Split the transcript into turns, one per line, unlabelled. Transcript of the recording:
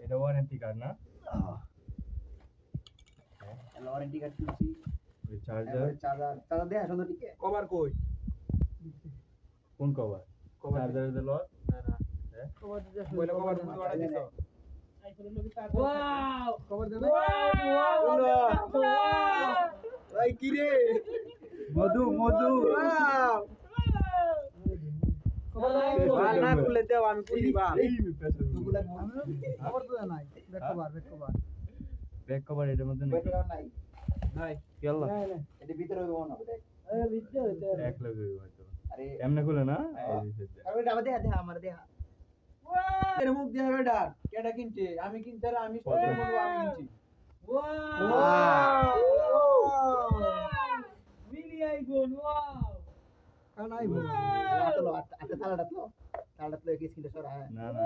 এটা warranty card না?
Warranty card কিনছি
ওই চার্জার
চার্জার দেয়া সুন্দর টিকে
কভার কই?
কোন কভার? চার্জার দিল
না না
হ্যাঁ
কভার দিতে বলে কভার তুমি অর্ডার দিছো।
ওয়াও
কভার দেন।
ওয়াও
ভাই কি রে?
মধু মধু
ভাল না খুলে দাও আমি খুলি বা।
এই পেছনে
কভার তো নাই। ব্যাক কভার
ব্যাক কভার এটার মধ্যে নাকি
নাই
নাই।
কি আল্লাহ
এটা ভিতরে হইবো না দেখ
এক লগে হয়তো
আরে
এমনে খুলে না
আরে এটা আমাদের দেয়া আমার দেয়া
এর মুখ দিয়ে বেটা কেডা কিনছে? আমি কিনতে আর আমি
কত?
বলবো আমি কিনছি।
ওয়াও মিনি আইফোন ওয়াও
কারণ আইবো।
তালাটা তো স্ক্রিনটা সরা
না না